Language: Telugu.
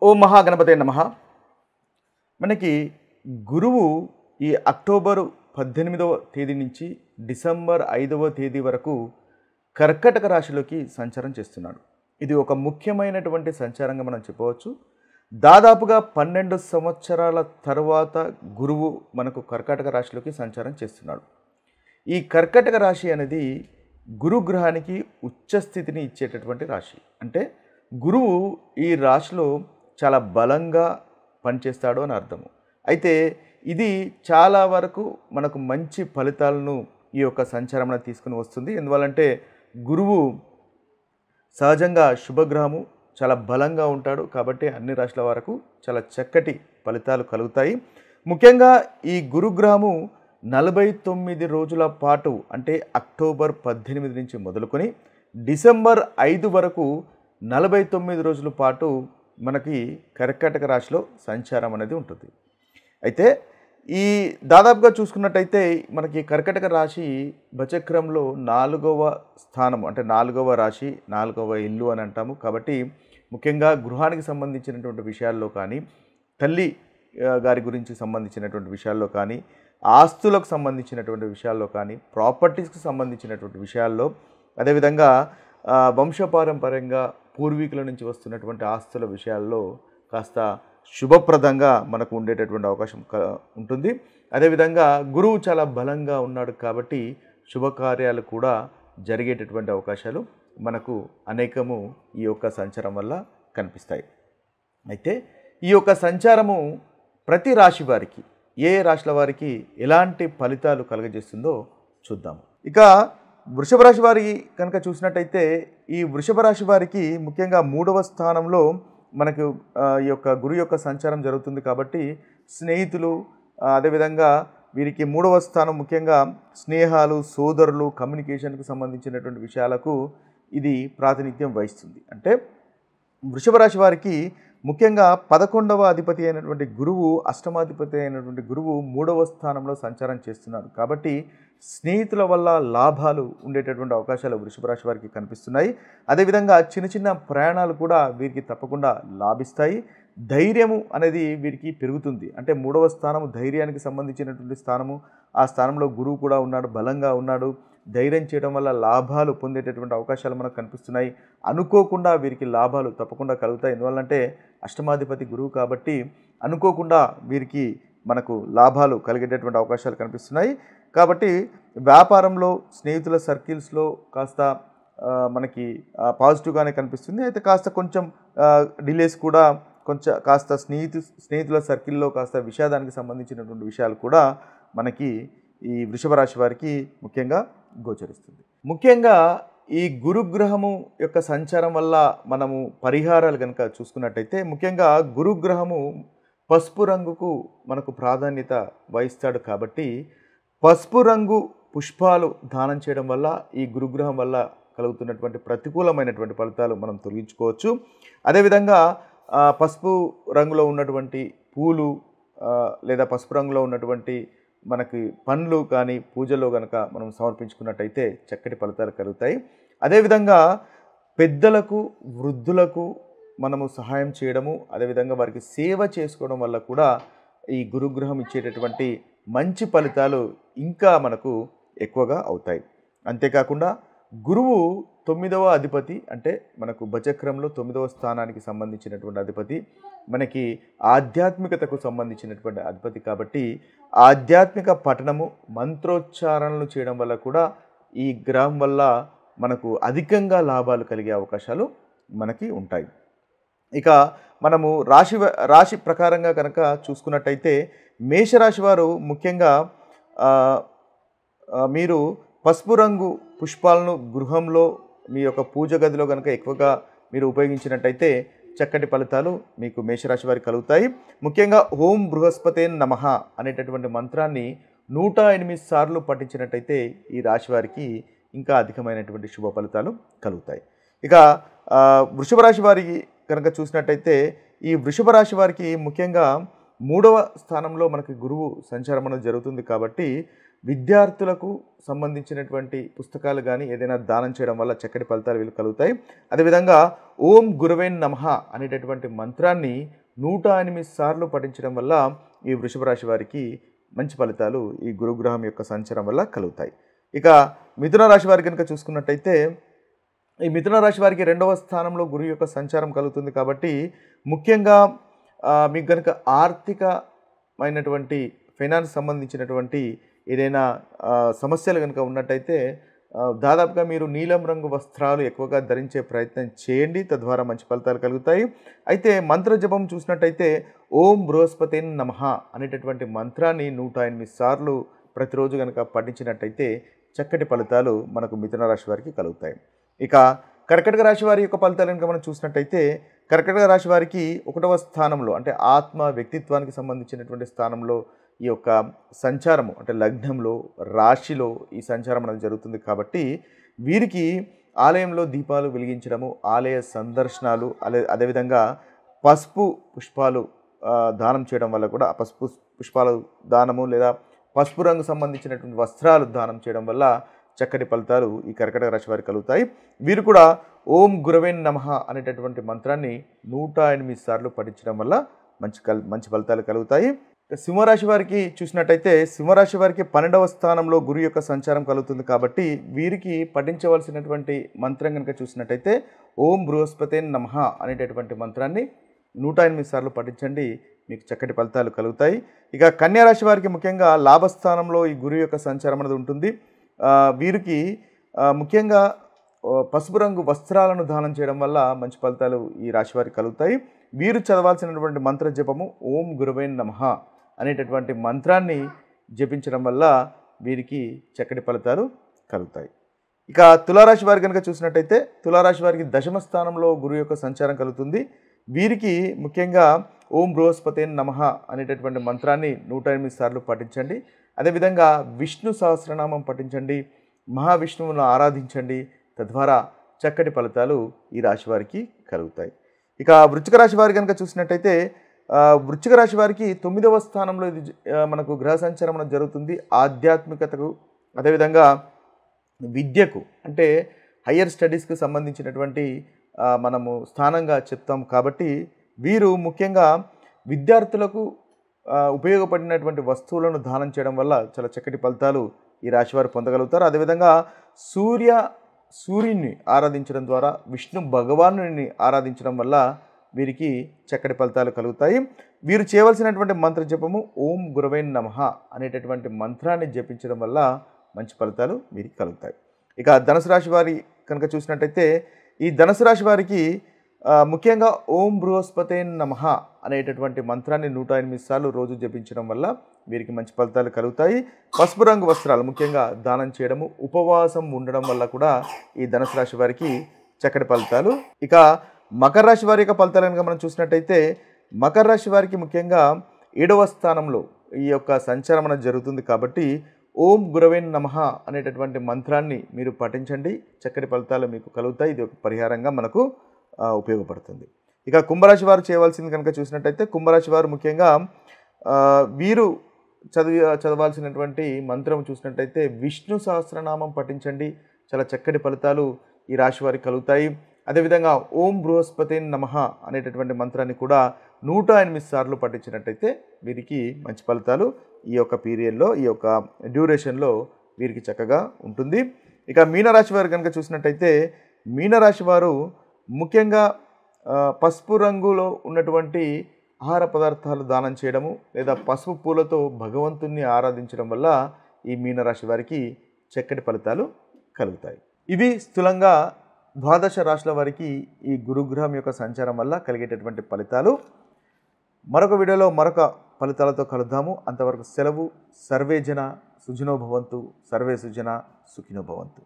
ఓం మహాగణపతే నమః. మనకి గురువు ఈ అక్టోబరు 18వ తేదీ నుంచి డిసెంబర్ 5వ తేదీ వరకు కర్కటక రాశిలోకి సంచారం చేస్తున్నాడు. ఇది ఒక ముఖ్యమైనటువంటి సంచారంగా మనం చెప్పవచ్చు. దాదాపుగా 12 సంవత్సరాల తర్వాత గురువు మనకు కర్కాటక రాశిలోకి సంచారం చేస్తున్నాడు. ఈ కర్కటక రాశి అనేది గురుగ్రహానికి ఉచ్చస్థితిని ఇచ్చేటటువంటి రాశి. అంటే గురువు ఈ రాశిలో చాలా బలంగా పనిచేస్తాడు అని అర్థము. అయితే ఇది చాలా వరకు మనకు మంచి ఫలితాలను ఈ యొక్క సంచారం తీసుకుని వస్తుంది. ఎందువల్లంటే గురువు సహజంగా శుభగ్రహము, చాలా బలంగా ఉంటాడు. కాబట్టి అన్ని రాశుల వరకు చాలా చక్కటి ఫలితాలు కలుగుతాయి. ముఖ్యంగా ఈ గురుగ్రహము 49 రోజుల పాటు, అంటే అక్టోబర్ 18 నుంచి మొదలుకొని డిసెంబర్ 5 వరకు 49 రోజుల పాటు మనకి కర్కాటక రాశిలో సంచారం అనేది ఉంటుంది. అయితే ఈ దాదాపుగా చూసుకున్నట్టయితే మనకి కర్కాటక రాశి బచక్రంలో 4వ స్థానం, అంటే 4వ రాశి, 4వ ఇల్లు అని అంటాము. కాబట్టి ముఖ్యంగా గృహానికి సంబంధించినటువంటి విషయాల్లో కానీ, తల్లి గారి గురించి సంబంధించినటువంటి విషయాల్లో కానీ, ఆస్తులకు సంబంధించినటువంటి విషయాల్లో కానీ, ప్రాపర్టీస్కి సంబంధించినటువంటి విషయాల్లో, అదేవిధంగా వంశపారంపర్యంగా పూర్వీకుల నుంచి వస్తున్నటువంటి ఆస్తుల విషయాల్లో కాస్త శుభప్రదంగా మనకు ఉండేటటువంటి అవకాశం ఉంటుంది. అదేవిధంగా గురువు చాలా బలంగా ఉన్నాడు కాబట్టి శుభకార్యాలు కూడా జరిగేటటువంటి అవకాశాలు మనకు అనేకము ఈ యొక్క సంచారం వల్ల కనిపిస్తాయి. అయితే ఈ యొక్క సంచారము ప్రతి రాశి వారికి, ఏ రాశుల వారికి ఎలాంటి ఫలితాలు కలుగజేస్తుందో చూద్దాము. ఇక వృషభ రాశి వారికి కనుక చూసినట్టయితే, ఈ వృషభ రాశి వారికి ముఖ్యంగా 3వ స్థానంలో మనకు ఈ యొక్క గురు యొక్క సంచారం జరుగుతుంది. కాబట్టి స్నేహితులు, అదేవిధంగా వీరికి 3వ స్థానం ముఖ్యంగా స్నేహాలు, సోదరులు, కమ్యూనికేషన్కి సంబంధించినటువంటి విషయాలకు ఇది ప్రాతినిధ్యం వహిస్తుంది. అంటే వృషభ రాశి వారికి ముఖ్యంగా 11వ అధిపతి అయినటువంటి గురువు, అష్టమాధిపతి అయినటువంటి గురువు 3వ స్థానంలో సంచారం చేస్తున్నాడు. కాబట్టి స్నేహితుల వల్ల లాభాలు ఉండేటటువంటి అవకాశాలు వృషభ రాశి వారికి కనిపిస్తున్నాయి. అదేవిధంగా చిన్న చిన్న ప్రయాణాలు కూడా వీరికి తప్పకుండా లాభిస్తాయి. ధైర్యము అనేది వీరికి పెరుగుతుంది. అంటే 3వ స్థానము ధైర్యానికి సంబంధించినటువంటి స్థానము. ఆ స్థానంలో గురువు కూడా ఉన్నాడు, బలంగా ఉన్నాడు. ధైర్యం చేయడం వల్ల లాభాలు పొందేటటువంటి అవకాశాలు మనకు కనిపిస్తున్నాయి. అనుకోకుండా వీరికి లాభాలు తప్పకుండా కలుగుతాయి. ఎందువల్లంటే అష్టమాధిపతి గురువు కాబట్టి అనుకోకుండా వీరికి మనకు లాభాలు కలిగేటటువంటి అవకాశాలు కనిపిస్తున్నాయి. కాబట్టి వ్యాపారంలో, స్నేహితుల సర్కిల్స్లో కాస్త మనకి పాజిటివ్గానే కనిపిస్తుంది. అయితే కాస్త కొంచెం డిలేస్ కూడా, కాస్త స్నేహితుల సర్కిల్లో కాస్త విషాదానికి సంబంధించినటువంటి విషయాలు కూడా మనకి ఈ వృషభ రాశి వారికి ముఖ్యంగా గోచరిస్తుంది. ముఖ్యంగా ఈ గురుగ్రహము యొక్క సంచారం వల్ల మనము పరిహారాలు కనుక చూసుకున్నట్టయితే, ముఖ్యంగా గురుగ్రహము పసుపు రంగుకు మనకు ప్రాధాన్యత వహిస్తాడు. కాబట్టి పసుపు రంగు పుష్పాలు దానం చేయడం వల్ల ఈ గురుగ్రహం వల్ల కలుగుతున్నటువంటి ప్రతికూలమైనటువంటి ఫలితాలు మనం తొలగించుకోవచ్చు. అదేవిధంగా పసుపు రంగులో ఉన్నటువంటి పూలు లేదా పసుపు రంగులో ఉన్నటువంటి మనకి పండ్లు కానీ పూజలో కనుక మనం సమర్పించుకున్నట్టయితే చక్కటి ఫలితాలు కలుగుతాయి. అదేవిధంగా పెద్దలకు, వృద్ధులకు మనము సహాయం చేయడము, అదేవిధంగా వారికి సేవ చేసుకోవడం వల్ల కూడా ఈ గురుగ్రహం ఇచ్చేటటువంటి మంచి ఫలితాలు ఇంకా మనకు ఎక్కువగా అవుతాయి. అంతేకాకుండా గురువు 9వ అధిపతి, అంటే మనకు బచక్రంలో 9వ స్థానానికి సంబంధించినటువంటి అధిపతి, మనకి ఆధ్యాత్మికతకు సంబంధించినటువంటి అధిపతి. కాబట్టి ఆధ్యాత్మిక పఠనము, మంత్రోచ్చారణలు చేయడం వల్ల కూడా ఈ గ్రహం వల్ల మనకు అధికంగా లాభాలు కలిగే అవకాశాలు మనకి ఉంటాయి. ఇక మనము రాశి ప్రకారంగా కనుక చూసుకున్నట్టయితే, మేషరాశి వారు ముఖ్యంగా మీరు పసుపు రంగు పుష్పాలను గృహంలో మీ యొక్క పూజ గదిలో కనుక ఎక్కువగా మీరు ఉపయోగించినట్టయితే చక్కటి ఫలితాలు మీకు మేషరాశి వారికి కలుగుతాయి. ముఖ్యంగా ఓం బృహస్పతే నమః అనేటటువంటి మంత్రాన్ని 108 సార్లు పఠించినట్టయితే ఈ రాశి వారికి ఇంకా అధికమైనటువంటి శుభ ఫలితాలు కలుగుతాయి. ఇక వృషభ రాశి వారికి కనుక చూసినట్టయితే, ఈ వృషభ రాశి వారికి ముఖ్యంగా 3వ స్థానంలో మనకి గురువు సంచారం అనేది జరుగుతుంది. కాబట్టి విద్యార్థులకు సంబంధించినటువంటి పుస్తకాలు కానీ ఏదైనా దానం చేయడం వల్ల చక్కటి ఫలితాలు వీళ్ళు కలుగుతాయి. అదేవిధంగా ఓం గురవే నమః అనేటటువంటి మంత్రాన్ని 108 సార్లు పఠించడం వల్ల ఈ వృషభ రాశి వారికి మంచి ఫలితాలు ఈ గురుగ్రహం యొక్క సంచారం వల్ల కలుగుతాయి. ఇక మిథున రాశి వారి కనుక చూసుకున్నట్టయితే ఈ మిథున రాశి వారికి 2వ స్థానంలో గురువు యొక్క సంచారం కలుగుతుంది కాబట్టి ముఖ్యంగా మీకు కనుక ఆర్థికమైనటువంటి ఫైనాన్స్ సంబంధించినటువంటి ఏదైనా సమస్యలు కనుక ఉన్నట్టయితే దాదాపుగా మీరు నీలం రంగు వస్త్రాలు ఎక్కువగా ధరించే ప్రయత్నం చేయండి. తద్వారా మంచి ఫలితాలు కలుగుతాయి. అయితే మంత్ర జపం చూసినట్టయితే ఓం బృహస్పతే నమః అనేటటువంటి మంత్రాన్ని 108 సార్లు ప్రతిరోజు కనుక పఠించినట్టయితే చక్కటి ఫలితాలు మనకు మిథున రాశి వారికి కలుగుతాయి. ఇక కర్కాటక రాశి వారి యొక్క ఫలితాలు కనుక మనం చూసినట్టయితే కర్కాటక రాశి వారికి 1వ స్థానంలో అంటే ఆత్మ వ్యక్తిత్వానికి సంబంధించినటువంటి స్థానంలో ఈ యొక్క సంచారము అంటే లగ్నంలో రాశిలో ఈ సంచారం అనేది జరుగుతుంది కాబట్టి వీరికి ఆలయంలో దీపాలు వెలిగించడము, ఆలయ సందర్శనాలు, అదేవిధంగా పసుపు పుష్పాలు దానం చేయడం వల్ల కూడా పసుపు పుష్పాలు దానము లేదా పసుపు రంగు సంబంధించినటువంటి వస్త్రాలు దానం చేయడం వల్ల చక్కటి ఫలితాలు ఈ కర్కాటక రాశి వారికి కలుగుతాయి. వీరు కూడా ఓం గురవే నమః అనేటటువంటి మంత్రాన్ని 108 సార్లు పఠించడం వల్ల మంచి ఫలితాలు కలుగుతాయి. సింహరాశి వారికి చూసినట్టయితే సింహరాశి వారికి 12వ స్థానంలో గురు యొక్క సంచారం కలుగుతుంది కాబట్టి వీరికి పఠించవలసినటువంటి మంత్రం కనుక చూసినట్టయితే ఓం బృహస్పతే నమః అనేటటువంటి మంత్రాన్ని 108 సార్లు పఠించండి, మీకు చక్కటి ఫలితాలు కలుగుతాయి. ఇక కన్యా రాశి వారికి ముఖ్యంగా లాభస్థానంలో ఈ గురు యొక్క సంచారం అనేది ఉంటుంది. వీరికి ముఖ్యంగా పసుపు రంగు వస్త్రాలను దానం చేయడం వల్ల మంచి ఫలితాలు ఈ రాశి వారికి కలుగుతాయి. వీరు చదవాల్సినటువంటి మంత్ర జపము ఓం గురవే నమః అనేటటువంటి మంత్రాన్ని జపించడం వల్ల వీరికి చక్కటి ఫలితాలు కలుగుతాయి. ఇక తులారాశి వారి కనుక చూసినట్టయితే తులారాశి వారికి 10వ స్థానంలో గురువు యొక్క సంచారం కలుగుతుంది. వీరికి ముఖ్యంగా ఓం బృహస్పతే నమః అనేటటువంటి మంత్రాన్ని 108 సార్లు పఠించండి. అదేవిధంగా విష్ణు సహస్రనామం పఠించండి, మహావిష్ణువును ఆరాధించండి. తద్వారా చక్కటి ఫలితాలు ఈ రాశి వారికి కలుగుతాయి. ఇక వృశ్చిక రాశి వారి కనుక చూసినట్టయితే వృశ్చిక రాశి వారికి 9వ స్థానంలో ఇది మనకు గ్రహ సంచారం జరుగుతుంది. ఆధ్యాత్మికతకు అదేవిధంగా విద్యకు అంటే హయ్యర్ స్టడీస్కి సంబంధించినటువంటి మనము స్థానంగా చెప్తాం కాబట్టి వీరు ముఖ్యంగా విద్యార్థులకు ఉపయోగపడినటువంటి వస్తువులను దానం చేయడం వల్ల చాలా చక్కటి ఫలితాలు ఈ రాశివారు పొందగలుగుతారు. అదేవిధంగా సూర్యుని ఆరాధించడం ద్వారా విష్ణు భగవానుని ఆరాధించడం వల్ల వీరికి చక్కటి ఫలితాలు కలుగుతాయి. వీరు చేయవలసినటువంటి మంత్ర జపము ఓం గురవే నమః అనేటటువంటి మంత్రాన్ని జపించడం వల్ల మంచి ఫలితాలు వీరికి కలుగుతాయి. ఇక ధనుసు రాశి వారి కనుక చూసినట్టయితే ఈ ధనుసు రాశి వారికి ముఖ్యంగా ఓం బృహస్పతే నమః అనేటటువంటి మంత్రాన్ని 108 సార్లు రోజు జపించడం వల్ల వీరికి మంచి ఫలితాలు కలుగుతాయి. పసుపు రంగు వస్త్రాలు ముఖ్యంగా దానం చేయడము, ఉపవాసం ఉండడం వల్ల కూడా ఈ ధనుసు రాశి వారికి చక్కటి ఫలితాలు. ఇక మకర రాశి వారి యొక్క ఫలితాలు కనుక మనం చూసినట్టయితే మకర రాశి వారికి ముఖ్యంగా 7వ స్థానంలో ఈ యొక్క సంచారం అనేది జరుగుతుంది కాబట్టి ఓం గురవే నమః అనేటటువంటి మంత్రాన్ని మీరు పఠించండి, చక్కటి ఫలితాలు మీకు కలుగుతాయి. ఇది ఒక పరిహారంగా మనకు ఉపయోగపడుతుంది. ఇక కుంభరాశి వారు చేయవలసింది కనుక చూసినట్టయితే కుంభరాశి వారు ముఖ్యంగా వీరు చదవాల్సినటువంటి మంత్రం చూసినట్టయితే విష్ణు సహస్రనామం పఠించండి, చాలా చక్కటి ఫలితాలు ఈ రాశి వారికి కలుగుతాయి. అదేవిధంగా ఓం బృహస్పతే నమః అనేటటువంటి మంత్రాన్ని కూడా 108 సార్లు పఠించినట్టయితే వీరికి మంచి ఫలితాలు ఈ యొక్క పీరియడ్లో ఈ యొక్క డ్యూరేషన్లో వీరికి చక్కగా ఉంటుంది. ఇక మీనరాశి వారు కనుక చూసినట్టయితే మీనరాశి వారు ముఖ్యంగా పసుపు రంగులో ఉన్నటువంటి ఆహార పదార్థాలు దానం చేయడము లేదా పసుపు పూలతో భగవంతుణ్ణి ఆరాధించడం వల్ల ఈ మీనరాశి వారికి చక్కటి ఫలితాలు కలుగుతాయి. ఇవి స్థూలంగా 12 రాశుల వారికి ఈ గురుగ్రహం యొక్క సంచారం వల్ల కలిగేటటువంటి ఫలితాలు. మరొక వీడియోలో మరొక ఫలితాలతో కలుద్దాము. అంతవరకు సెలవు. సర్వే జన సుఖినో భవంతు, సర్వే సుజన సుఖినో భవంతు.